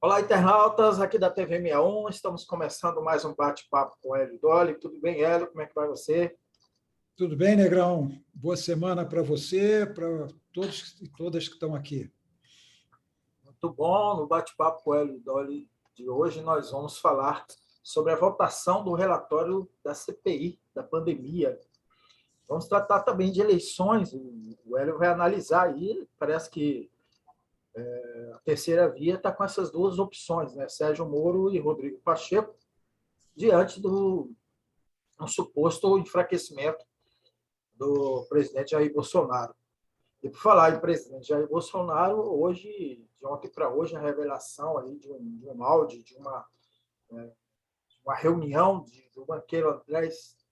Olá, internautas, aqui da TV 61, estamos começando mais um bate-papo com Hélio Dolly. Tudo bem, Hélio? Como é que vai você? Tudo bem, Negrão? Boa semana para você, para todos e todas que estão aqui. Muito bom. No bate-papo com o Hélio Dolly de hoje, nós vamos falar sobre a votação do relatório da CPI, da pandemia. Vamos tratar também de eleições. O Hélio vai analisar aí. Parece que a terceira via está com essas duas opções, né? Sérgio Moro e Rodrigo Pacheco, diante do um suposto enfraquecimento do presidente Jair Bolsonaro. E por falar em presidente Jair Bolsonaro, hoje, de ontem para hoje, a revelação aí de um áudio, uma reunião do banqueiro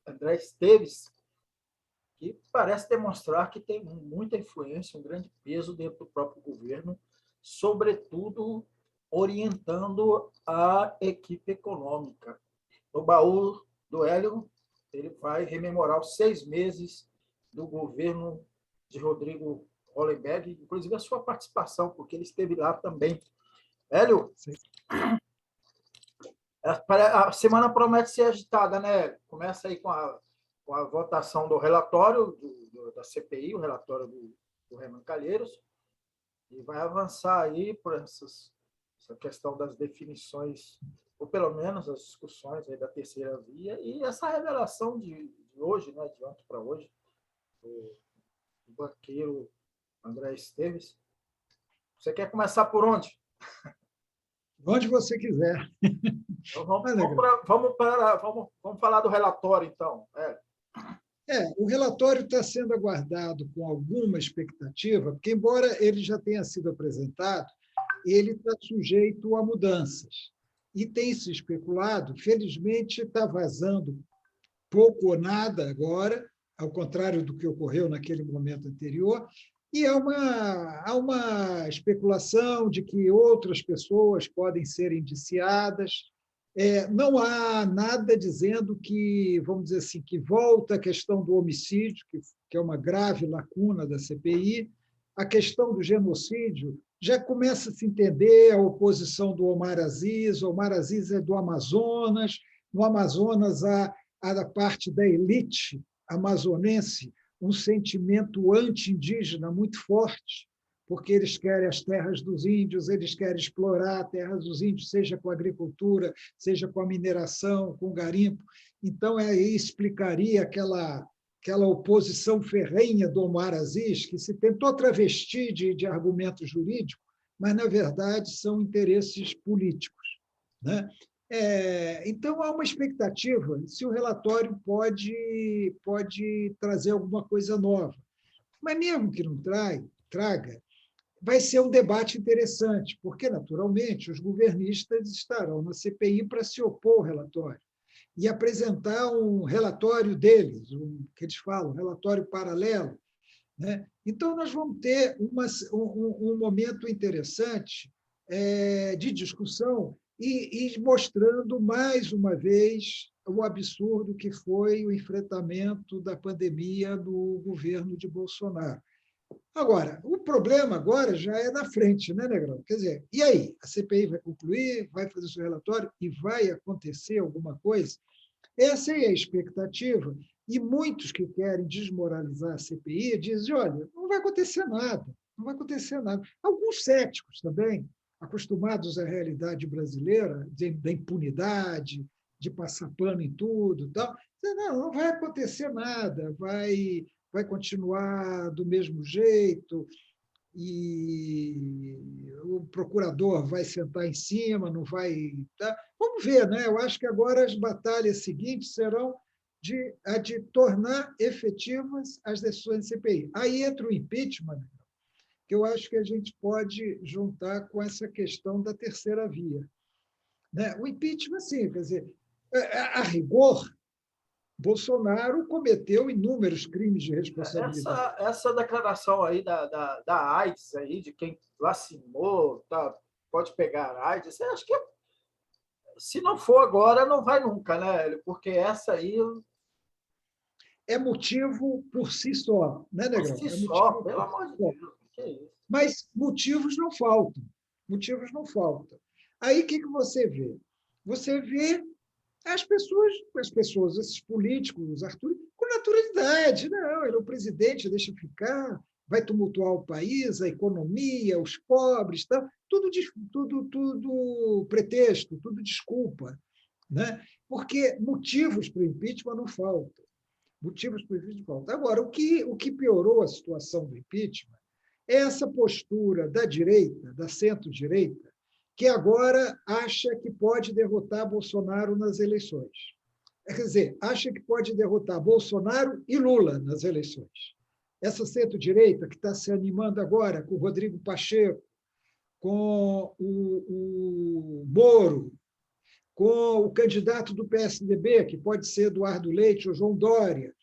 André Esteves, que parece demonstrar que tem muita influência, um grande peso dentro do próprio governo, sobretudo orientando a equipe econômica. No baú do Hélio, ele vai rememorar os 6 meses do governo de Rodrigo Hollenberg, inclusive a sua participação, porque ele esteve lá também. Hélio, Sim. A semana promete ser agitada, né? Começa aí com a votação do relatório da CPI, o relatório do Renan Calheiros, e vai avançar aí por essa questão das definições, ou pelo menos as discussões aí da terceira via, e essa revelação de hoje, né, de ontem para hoje, do banqueiro André Esteves. Você quer começar por onde? Onde você quiser. Então, vamos falar do relatório, então. O relatório está sendo aguardado com alguma expectativa, porque, embora ele já tenha sido apresentado, ele está sujeito a mudanças. E tem se especulado, felizmente está vazando pouco ou nada agora, ao contrário do que ocorreu naquele momento anterior, e há uma especulação de que outras pessoas podem ser indiciadas. Não há nada dizendo que, vamos dizer assim, que volta a questão do homicídio, que é uma grave lacuna da CPI, a questão do genocídio. Já começa a se entender a oposição do Omar Aziz. O Omar Aziz é do Amazonas. No Amazonas há da parte da elite amazonense um sentimento anti-indígena muito forte, porque eles querem as terras dos índios, eles querem explorar as terras dos índios, seja com a agricultura, seja com a mineração, com o garimpo. Então, aí explicaria aquela oposição ferrenha do Omar Aziz, que se tentou travestir de argumento jurídico, mas, na verdade, são interesses políticos, né? Então, há uma expectativa se o relatório pode trazer alguma coisa nova. Mas, mesmo que não traga, vai ser um debate interessante, porque, naturalmente, os governistas estarão na CPI para se opor ao relatório e apresentar um relatório deles, que eles falam, relatório paralelo, né? Então, nós vamos ter um momento interessante de discussão e mostrando, mais uma vez, o absurdo que foi o enfrentamento da pandemia do governo de Bolsonaro. Agora, o problema agora já é na frente, né, Negrão? Quer dizer, e aí? A CPI vai concluir, vai fazer seu relatório e vai acontecer alguma coisa? Essa é a expectativa. E muitos que querem desmoralizar a CPI dizem, olha, não vai acontecer nada, não vai acontecer nada. Alguns céticos também, acostumados à realidade brasileira, da impunidade, de passar pano em tudo, tal, não vai acontecer nada, vai continuar do mesmo jeito, e o procurador vai sentar em cima, não vai. Tá? Vamos ver, né? Eu acho que agora as batalhas seguintes serão a de tornar efetivas as decisões da CPI. Aí entra o impeachment, que eu acho que a gente pode juntar com essa questão da terceira via. Né? O impeachment, sim, quer dizer, a rigor, Bolsonaro cometeu inúmeros crimes de responsabilidade. Essa declaração aí da AIDS, aí, de quem vacinou, tá, pode pegar AIDS, eu acho que se não for agora, não vai nunca, né? Porque essa aí. É motivo por si só, né, Negrão? Por si É só, motivo pelo amor de Deus. Que é isso? Mas motivos não faltam. Motivos não faltam. Aí, o que você vê? Você vê as pessoas, esses políticos, Arthur, com naturalidade. Não, ele é o presidente, deixa ficar, vai tumultuar o país, a economia, os pobres, tal. Tudo pretexto, tudo desculpa. Né? Porque motivos para o impeachment não faltam. Motivos para o impeachment não faltam. Agora, o que piorou a situação do impeachment é essa postura da direita, da centro-direita, que agora acha que pode derrotar Bolsonaro nas eleições. Quer dizer, acha que pode derrotar Bolsonaro e Lula nas eleições. Essa centro-direita que está se animando agora com o Rodrigo Pacheco, com o Moro, com o candidato do PSDB, que pode ser Eduardo Leite ou João Dória,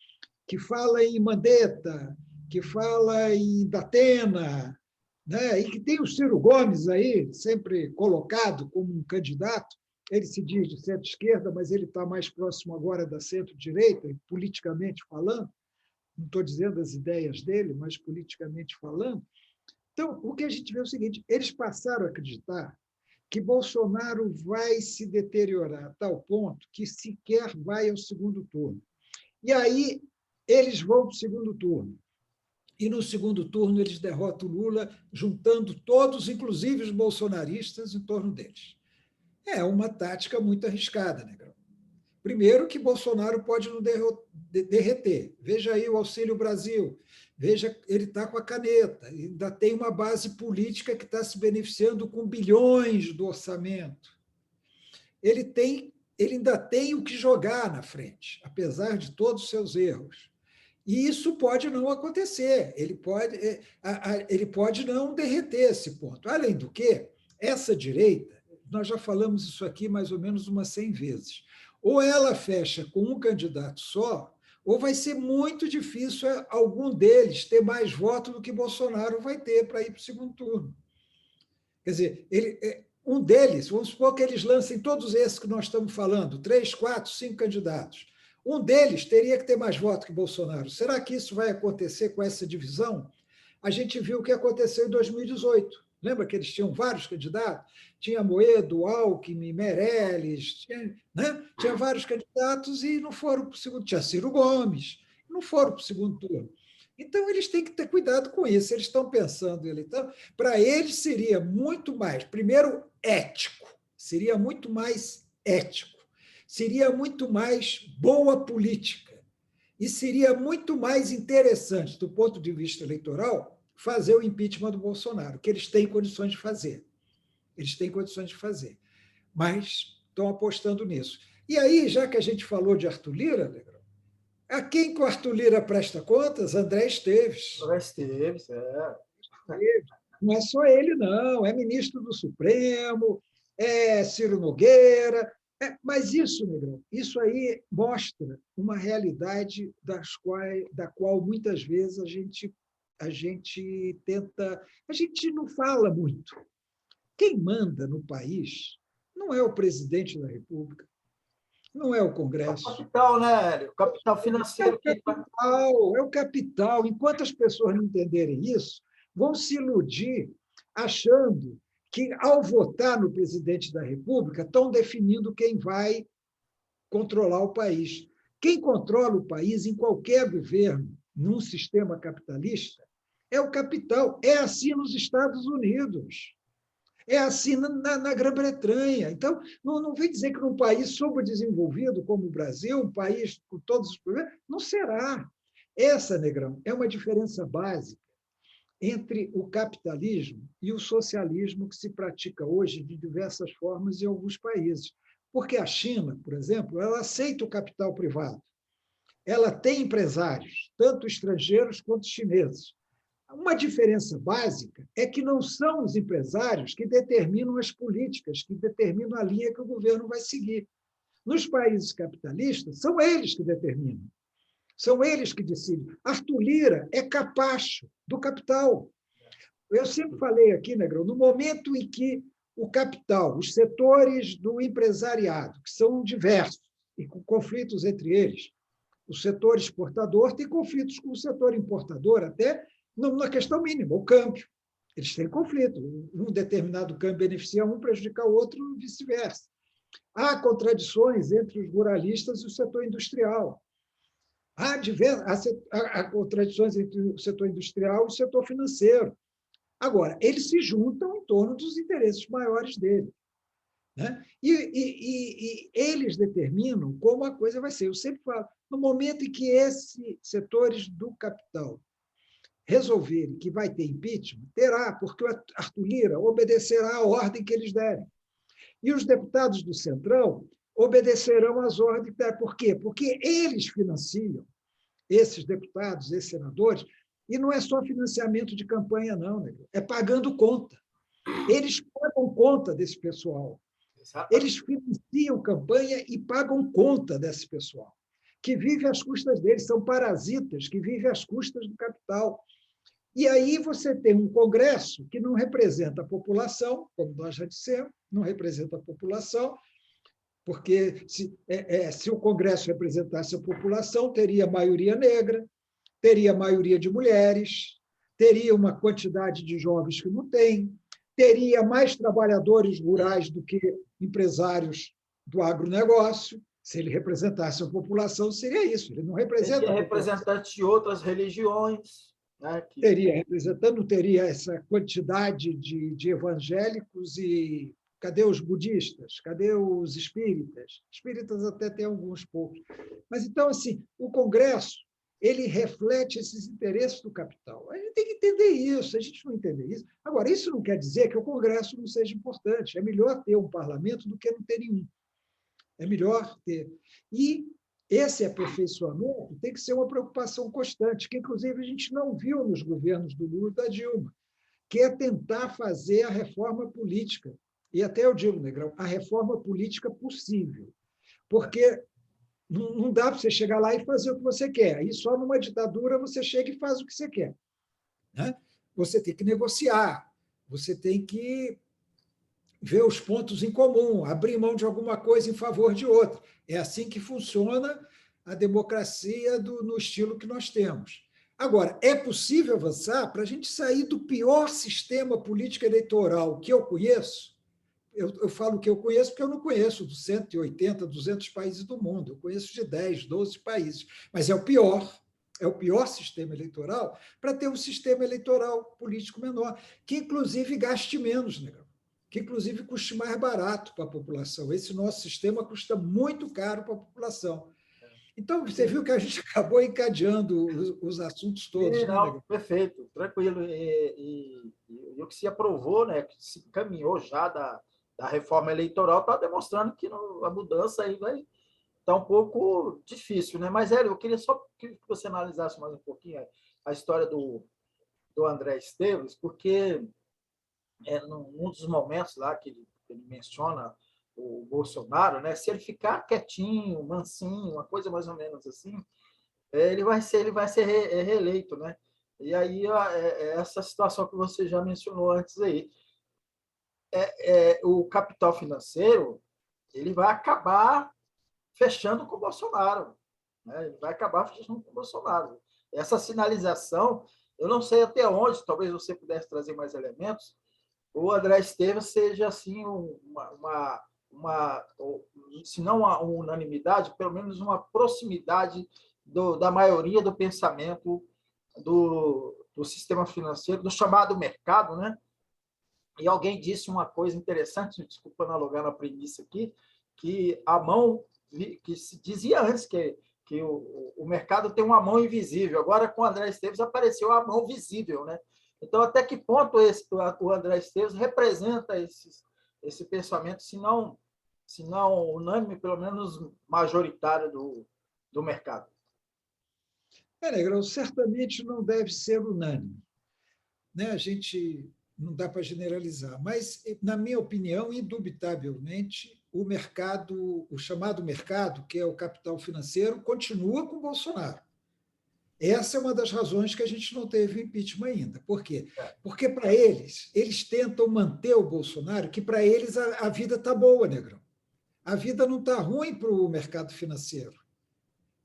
que fala em Mandetta, que fala em Datena, né? E que tem o Ciro Gomes aí, sempre colocado como um candidato. Ele se diz de centro-esquerda, mas ele está mais próximo agora da centro-direita, politicamente falando. Não estou dizendo as ideias dele, mas politicamente falando. Então, o que a gente vê é o seguinte: eles passaram a acreditar que Bolsonaro vai se deteriorar a tal ponto que sequer vai ao segundo turno. E aí eles vão para o segundo turno. E no segundo turno eles derrotam o Lula, juntando todos, inclusive os bolsonaristas, em torno deles. É uma tática muito arriscada, Negrão. Primeiro que Bolsonaro pode não derreter. Veja aí o Auxílio Brasil. Veja, ele está com a caneta. Ainda tem uma base política que está se beneficiando com bilhões do orçamento. Ele ainda tem o que jogar na frente, apesar de todos os seus erros. E isso pode não acontecer, ele pode não derreter esse ponto. Além do que, essa direita, nós já falamos isso aqui mais ou menos umas 100 vezes, ou ela fecha com um candidato só, ou vai ser muito difícil algum deles ter mais votos do que Bolsonaro vai ter para ir para o segundo turno. Quer dizer, um deles, vamos supor que eles lancem todos esses que nós estamos falando, 3, 4, 5 candidatos. Um deles teria que ter mais votos que Bolsonaro. Será que isso vai acontecer com essa divisão? A gente viu o que aconteceu em 2018. Lembra que eles tinham vários candidatos? Tinha Amoedo, Alckmin, Meirelles, tinha vários candidatos e não foram para o segundo. Tinha Ciro Gomes, não foram para o segundo turno. Então, eles têm que ter cuidado com isso. Eles estão pensando, então, para eles seria muito mais, primeiro, ético, seria muito mais ético. Seria muito mais boa política e seria muito mais interessante, do ponto de vista eleitoral, fazer o impeachment do Bolsonaro, que eles têm condições de fazer. Eles têm condições de fazer, mas estão apostando nisso. E aí, já que a gente falou de Arthur Lira, Negrão, a quem que o Arthur Lira presta contas? André Esteves. André Esteves, Não é só ele, não. É ministro do Supremo, é Ciro Nogueira. Mas isso, Negrão, isso aí mostra uma realidade da qual muitas vezes a gente tenta, a gente não fala muito. Quem manda no país não é o presidente da República, não é o Congresso. É o capital, né, Hélio? O capital financeiro. É o capital. Enquanto as pessoas não entenderem isso, vão se iludir achando que, ao votar no presidente da República, estão definindo quem vai controlar o país. Quem controla o país em qualquer governo, num sistema capitalista, é o capital. É assim nos Estados Unidos. É assim na Grã-Bretanha. Então, não vem dizer que num país subdesenvolvido como o Brasil, um país com todos os problemas, não será. Essa, Negrão, é uma diferença básica entre o capitalismo e o socialismo que se pratica hoje de diversas formas em alguns países. Porque a China, por exemplo, ela aceita o capital privado. Ela tem empresários, tanto estrangeiros quanto chineses. Uma diferença básica é que não são os empresários que determinam as políticas, que determinam a linha que o governo vai seguir. Nos países capitalistas, são eles que determinam. São eles que decidem. Arthur Lira é capacho do capital. Eu sempre falei aqui, Negrão, no momento em que o capital, os setores do empresariado, que são diversos e com conflitos entre eles, o setor exportador tem conflitos com o setor importador, até na questão mínima, o câmbio. Eles têm conflito. Um determinado câmbio beneficia um, prejudica o outro, e vice-versa. Há contradições entre os ruralistas e o setor industrial. Há contradições entre o setor industrial e o setor financeiro. Agora, eles se juntam em torno dos interesses maiores deles. Né? E eles determinam como a coisa vai ser. Eu sempre falo, no momento em que esses setores do capital resolverem que vai ter impeachment, terá, porque o Arthur Lira obedecerá à ordem que eles derem. E os deputados do Centrão obedecerão às ordens que derem. Por quê? Porque eles financiam esses deputados, esses senadores, e não é só financiamento de campanha, não, né? É pagando conta. Eles pagam conta desse pessoal. Eles financiam campanha e pagam conta desse pessoal, que vive às custas deles, são parasitas que vivem às custas do capital. E aí você tem um Congresso que não representa a população, como nós já dissemos, não representa a população, porque se o Congresso representasse a população, teria maioria negra, teria maioria de mulheres, teria uma quantidade de jovens que não tem, teria mais trabalhadores rurais do que empresários do agronegócio. Se ele representasse a população, seria isso. Ele não representa teria representantes de outras religiões. Né, teria representando, teria essa quantidade de evangélicos e cadê os budistas? Cadê os espíritas? Espíritas até tem alguns poucos. Mas, então, assim, o Congresso ele reflete esses interesses do capital. A gente tem que entender isso, a gente não entender isso. Agora, isso não quer dizer que o Congresso não seja importante. É melhor ter um parlamento do que não ter nenhum. É melhor ter. E esse aperfeiçoamento tem que ser uma preocupação constante, que, inclusive, a gente não viu nos governos do Lula e da Dilma, que é tentar fazer a reforma política. E até eu digo, Negrão, a reforma política possível. Porque não dá para você chegar lá e fazer o que você quer. Aí só numa ditadura você chega e faz o que você quer. Né? Você tem que negociar, você tem que ver os pontos em comum, abrir mão de alguma coisa em favor de outra. É assim que funciona a democracia no estilo que nós temos. Agora, é possível avançar para a gente sair do pior sistema político eleitoral que eu conheço. Eu falo que eu conheço porque eu não conheço dos 180, 200 países do mundo. Eu conheço de 10, 12 países. Mas é o pior sistema eleitoral para ter um sistema eleitoral político menor, que inclusive gaste menos, né? Que inclusive custe mais barato para a população. Esse nosso sistema custa muito caro para a população. Então, você viu que a gente acabou encadeando os assuntos todos. Não, Né? perfeito, tranquilo. E o que se aprovou, né, que se caminhou já da reforma eleitoral, está demonstrando que a mudança aí vai estar um pouco difícil. Né? Mas, Hélio, eu queria só que você analisasse mais um pouquinho a história do André Esteves, porque num dos momentos lá que ele menciona o Bolsonaro, né, se ele ficar quietinho, mansinho, uma coisa mais ou menos assim, ele vai ser reeleito, né? E aí essa situação que você já mencionou antes aí, o capital financeiro ele vai acabar fechando com o Bolsonaro, né? Ele vai acabar fechando com o Bolsonaro. Essa sinalização, eu não sei até onde, talvez você pudesse trazer mais elementos, o André Esteves seja assim se não uma unanimidade, pelo menos uma proximidade da maioria do pensamento do sistema financeiro, do chamado mercado, né? E alguém disse uma coisa interessante, desculpa analogar na premissa aqui, que a mão, que se dizia antes que o mercado tem uma mão invisível, agora com o André Esteves apareceu a mão visível, né? Então, até que ponto o André Esteves representa esse pensamento, se não unânime, pelo menos majoritário do mercado? Negrão, certamente não deve ser unânime. Né? A gente não dá para generalizar, mas, na minha opinião, indubitavelmente, o mercado, o chamado mercado, que é o capital financeiro, continua com o Bolsonaro. Essa é uma das razões que a gente não teve impeachment ainda. Por quê? Porque, para eles tentam manter o Bolsonaro, que para eles a vida está boa, Negrão. A vida não está ruim para o mercado financeiro.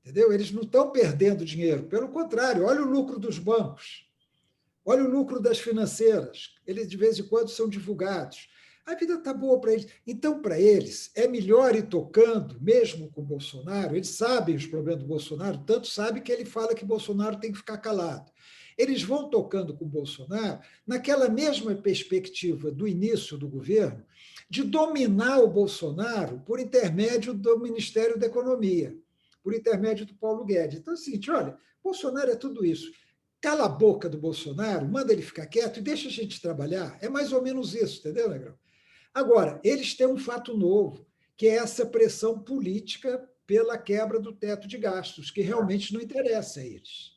Entendeu? Eles não estão perdendo dinheiro. Pelo contrário, olha o lucro dos bancos. Olha o lucro das financeiras, eles de vez em quando são divulgados. A vida está boa para eles. Então, para eles, é melhor ir tocando, mesmo com o Bolsonaro. Eles sabem os problemas do Bolsonaro, tanto sabem que ele fala que Bolsonaro tem que ficar calado. Eles vão tocando com o Bolsonaro naquela mesma perspectiva do início do governo, de dominar o Bolsonaro por intermédio do Ministério da Economia, por intermédio do Paulo Guedes. Então é o seguinte, olha, Bolsonaro é tudo isso. Cala a boca do Bolsonaro, manda ele ficar quieto e deixa a gente trabalhar. É mais ou menos isso, entendeu, Negrão? Agora, eles têm um fato novo, que é essa pressão política pela quebra do teto de gastos, que realmente não interessa a eles.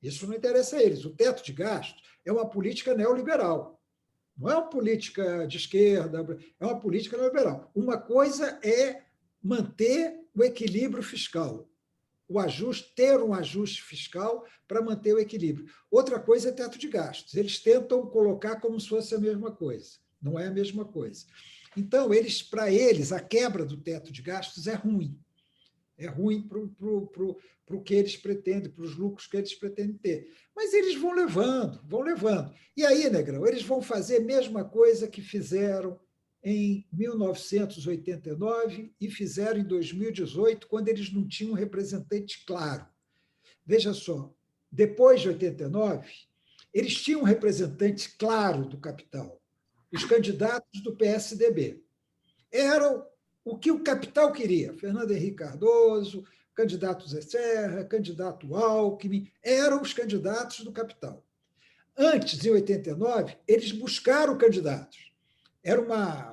Isso não interessa a eles. O teto de gastos é uma política neoliberal. Não é uma política de esquerda, é uma política neoliberal. Uma coisa é manter o equilíbrio fiscal, o ajuste, ter um ajuste fiscal para manter o equilíbrio. Outra coisa é teto de gastos. Eles tentam colocar como se fosse a mesma coisa. Não é a mesma coisa. Então, para eles, a quebra do teto de gastos é ruim. É ruim para o que eles pretendem, para os lucros que eles pretendem ter. Mas eles vão levando, vão levando. E aí, Negrão, eles vão fazer a mesma coisa que fizeram em 1989 e fizeram em 2018, quando eles não tinham um representante claro. Veja só, depois de 89, eles tinham um representante claro do capital, os candidatos do PSDB. Eram o que o capital queria. Fernando Henrique Cardoso, candidato Zé Serra, candidato Alckmin, eram os candidatos do capital. Antes, em 89, eles buscaram candidatos. Era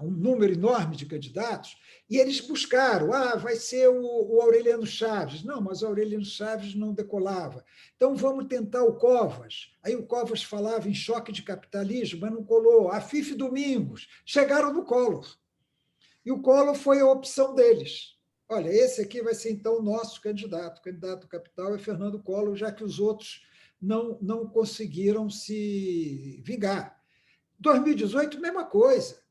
um número enorme de candidatos, e eles buscaram, vai ser o Aureliano Chaves. Não, mas o Aureliano Chaves não decolava. Então, vamos tentar o Covas. Aí o Covas falava em choque de capitalismo, mas não colou. A Fife Domingos. Chegaram no Collor. E o Collor foi a opção deles. Olha, esse aqui vai ser, então, o nosso candidato. O candidato do capital é Fernando Collor, já que os outros não conseguiram se vingar. 2018, mesma coisa.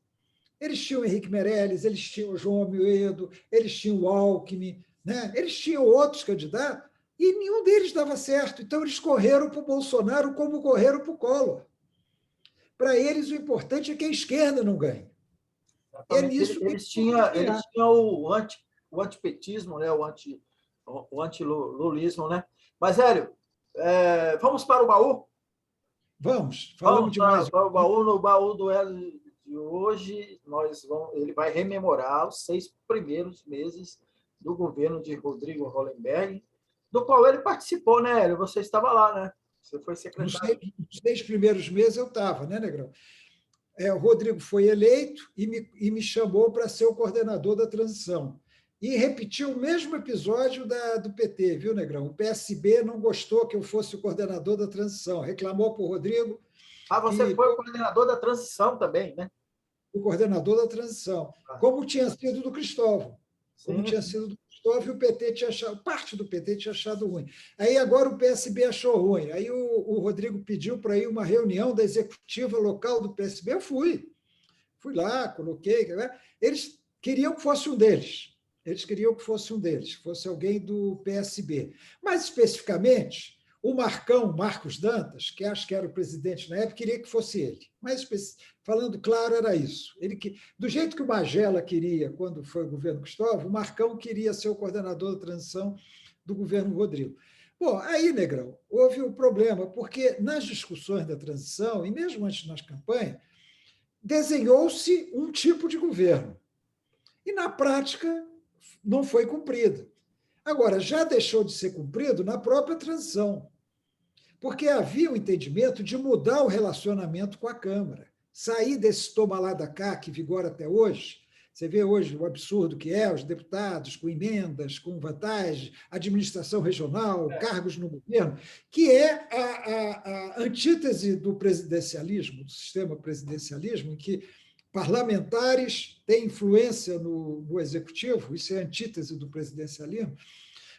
Eles tinham o Henrique Meirelles, eles tinham o João Amoedo, eles tinham o Alckmin, né? Eles tinham outros candidatos e nenhum deles dava certo. Então, eles correram para o Bolsonaro como correram para o Collor. Para eles, o importante é que a esquerda não ganhe. É nisso que eles tinham o antipetismo, né? o antilulismo. Né? Mas, Hélio, vamos para o baú? Falamos demais. Para o baú. No baú do Hélio de hoje, ele vai rememorar os 6 primeiros meses do governo de Rodrigo Hollenberg, do qual ele participou, né, Hélio? Você estava lá, né? Você foi secretário. Nos 6 primeiros meses eu estava, né, Negrão? O Rodrigo foi eleito e me chamou para ser o coordenador da transição. E repetiu o mesmo episódio do PT, viu, Negrão? O PSB não gostou que eu fosse o coordenador da transição, reclamou para o Rodrigo. Você foi o coordenador da transição também, né? O coordenador da transição, como tinha sido do Cristóvão. Como tinha sido do Cristóvão, o PT tinha achado, parte do PT tinha achado ruim. Aí agora o PSB achou ruim. Aí o Rodrigo pediu para ir uma reunião da executiva local do PSB. Eu fui lá, coloquei. Eles queriam que fosse um deles. Eles queriam que fosse um deles, que fosse alguém do PSB. Mais especificamente, o Marcos Dantas, que acho que era o presidente na época, queria que fosse ele. Mas, falando claro, era isso. Do jeito que o Magela queria, quando foi o governo Cristóvão, o Marcão queria ser o coordenador da transição do governo Rodrigo. Bom, aí, Negrão, houve um problema, porque nas discussões da transição, e mesmo antes nas campanhas, desenhou-se um tipo de governo. E, na prática, não foi cumprido. Agora, já deixou de ser cumprido na própria transição, porque havia o entendimento de mudar o relacionamento com a Câmara, sair desse toma lá da cá que vigora até hoje. Você vê hoje o absurdo que é os deputados com emendas, com vantagem, administração regional, cargos no governo, que é a antítese do presidencialismo, do sistema presidencialismo, em que parlamentares têm influência no executivo, isso é a antítese do presidencialismo,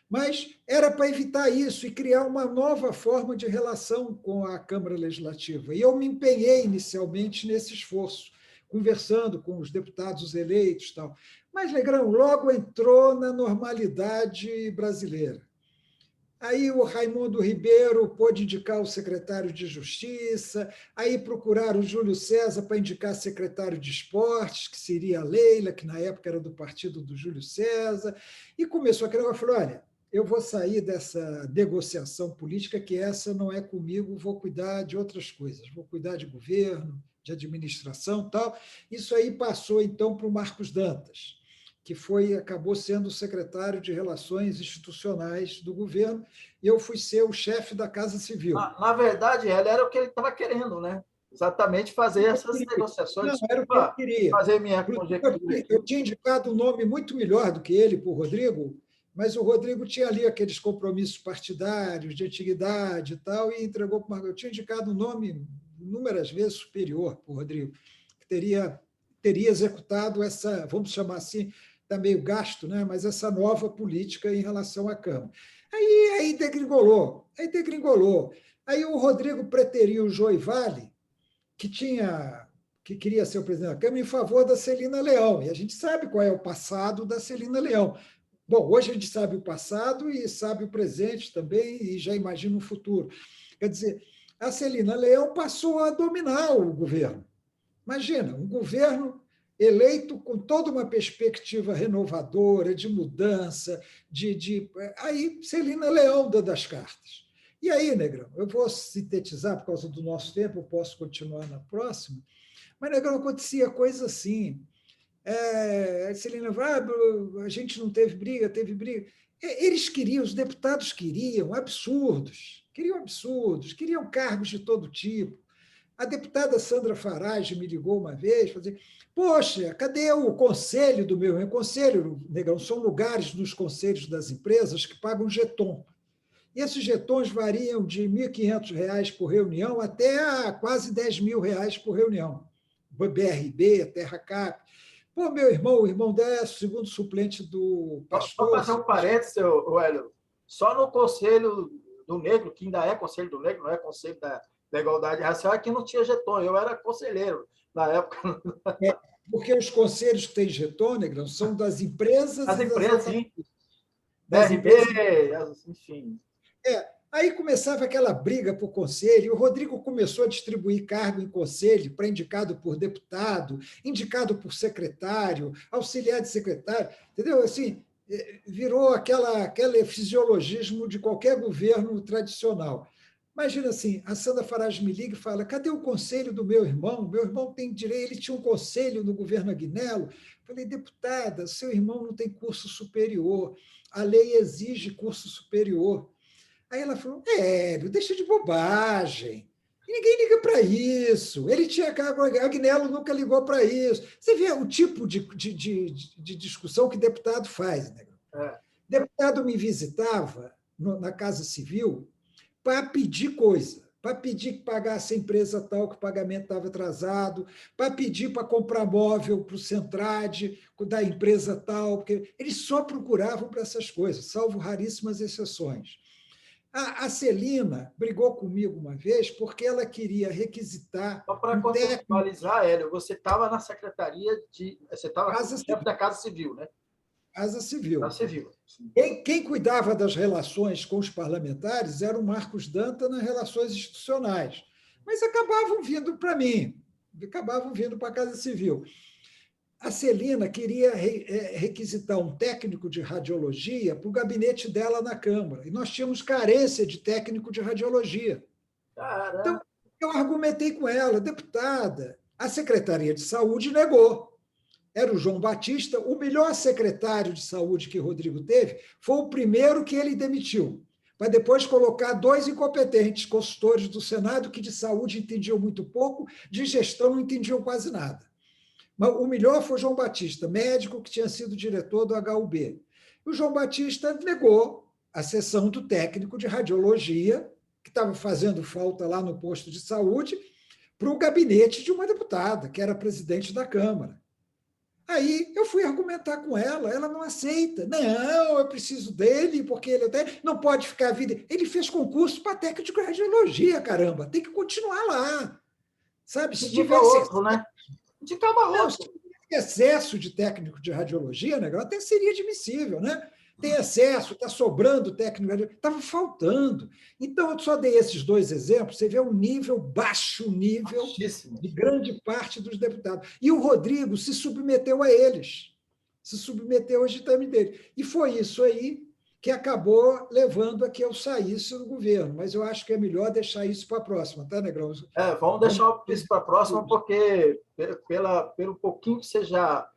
mas era para evitar isso e criar uma nova forma de relação com a Câmara Legislativa. E eu me empenhei inicialmente nesse esforço, conversando com os deputados eleitos e tal. Mas Negrão logo entrou na normalidade brasileira. Aí o Raimundo Ribeiro pôde indicar o secretário de Justiça, aí procuraram o Júlio César para indicar secretário de Esportes, que seria a Leila, que na época era do partido do Júlio César, e começou aquele negócio, falou, olha, eu vou sair dessa negociação política, que essa não é comigo, vou cuidar de outras coisas, vou cuidar de governo, de administração e tal. Isso aí passou, então, para o Marcos Dantas, que acabou sendo o secretário de Relações Institucionais do governo, e eu fui ser o chefe da Casa Civil. Na verdade, ele era o que ele estava querendo, né? Exatamente fazer essas negociações. Não, era o que ele queria. Fazer minha conjectura. Eu tinha indicado um nome muito melhor do que ele para o Rodrigo, mas o Rodrigo tinha ali aqueles compromissos partidários, de antiguidade e tal, e entregou para o Marcos. Eu tinha indicado um nome inúmeras vezes superior para o Rodrigo, que teria executado essa, vamos chamar assim, está meio gasto, né? Mas essa nova política em relação à Câmara. Aí degringolou, Aí o Rodrigo preteriu o Joivale, que queria ser o presidente da Câmara, em favor da Celina Leão. E a gente sabe qual é o passado da Celina Leão. Bom, hoje a gente sabe o passado e sabe o presente também, e já imagina o futuro. Quer dizer, a Celina Leão passou a dominar o governo. Imagina, um governo eleito com toda uma perspectiva renovadora, de mudança, aí Celina Leão dando as cartas. E aí, Negrão, eu vou sintetizar por causa do nosso tempo, eu posso continuar na próxima, mas, Negrão, acontecia coisa assim. A Celina vai, a gente não teve briga, teve briga. Eles queriam, os deputados queriam absurdos, queriam cargos de todo tipo. A deputada Sandra Farage me ligou uma vez, falou assim, poxa, cadê o conselho do meu? Conselho, Negrão, são lugares nos conselhos das empresas que pagam jeton. E esses jetons variam de R$ 1.500 por reunião até a quase R$ 10.000 por reunião. BRB, TerraCap. Pô, meu irmão, o irmão dela, segundo suplente do pastor... Só fazer um parênteses, Hélio. Só no Conselho do Negro, que ainda é Conselho do Negro, não é Conselho da Igualdade Racial, aqui não tinha jeton. Eu era conselheiro na época. Porque os conselhos que têm jeton, Negrão, são das empresas... As empresas, sim. BRB, enfim... Aí começava aquela briga por conselho, e o Rodrigo começou a distribuir cargo em conselho para indicado por deputado, indicado por secretário, auxiliar de secretário, entendeu? Assim, virou aquele fisiologismo de qualquer governo tradicional. Imagina assim, a Sandra Farage me liga e fala, cadê o conselho do meu irmão? Meu irmão tem direito, ele tinha um conselho no governo Agnello. Falei, deputada, seu irmão não tem curso superior, a lei exige curso superior. Aí ela falou, Hélio, deixa de bobagem. Ninguém liga para isso. Ele tinha cargo, Agnello nunca ligou para isso. Você vê o tipo de discussão que deputado faz, né? Deputado me visitava na Casa Civil para pedir coisa, para pedir que pagasse a empresa tal, que o pagamento estava atrasado, para pedir para comprar móvel para o Centrade da empresa tal, porque eles só procuravam para essas coisas, salvo raríssimas exceções. A Celina brigou comigo uma vez porque ela queria requisitar... Só para contextualizar, Hélio, você estava na secretaria de... Você estava chefe da Casa Civil, né? Casa Civil. Casa Civil. Quem cuidava das relações com os parlamentares era o Marcos Dantas nas relações institucionais, mas acabavam vindo para mim, acabavam vindo para a Casa Civil. A Celina queria requisitar um técnico de radiologia para o gabinete dela na Câmara, e nós tínhamos carência de técnico de radiologia. Caramba. Então, eu argumentei com ela, deputada, a Secretaria de Saúde negou. Era o João Batista, o melhor secretário de saúde que Rodrigo teve, foi o primeiro que ele demitiu, para depois colocar 2 incompetentes consultores do Senado que de saúde entendiam muito pouco, de gestão não entendiam quase nada. Mas o melhor foi o João Batista, médico que tinha sido diretor do HUB. O João Batista negou a sessão do técnico de radiologia, que estava fazendo falta lá no posto de saúde, para o gabinete de uma deputada, que era presidente da Câmara. Aí eu fui argumentar com ela não aceita. Não, eu preciso dele, porque ele até não pode ficar a vida... Ele fez concurso para técnico de radiologia, caramba, tem que continuar lá. Sabe? Se tivesse outro, né? Indicava outro. Se excesso de técnico de radiologia, né, até seria admissível, né? tem excesso, está sobrando técnico, estava faltando. Então, eu só dei esses dois exemplos, você vê um nível, baixo nível, Baixíssimo. de grande parte dos deputados. E o Rodrigo se submeteu a eles, se submeteu ao ditame dele. E foi isso aí que acabou levando a que eu saísse do governo. Mas eu acho que é melhor deixar isso para a próxima, tá, Negrão? Vamos deixar isso para a próxima, porque pelo pouquinho que você já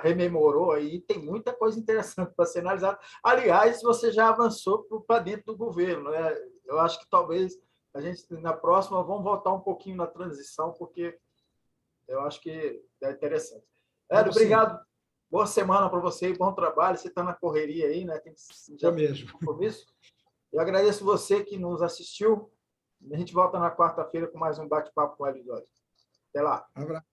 rememorou aí, tem muita coisa interessante para ser analisada. Aliás, você já avançou para dentro do governo, né? Eu acho que talvez a gente, na próxima, vamos voltar um pouquinho na transição, porque eu acho que é interessante. Hélio, obrigado. Boa semana para você, bom trabalho. Você está na correria aí, né? Tem que já mesmo. Compromisso. Eu agradeço você que nos assistiu. A gente volta na quarta-feira com mais um bate-papo com o Hélio Dória. Até lá. Um abraço.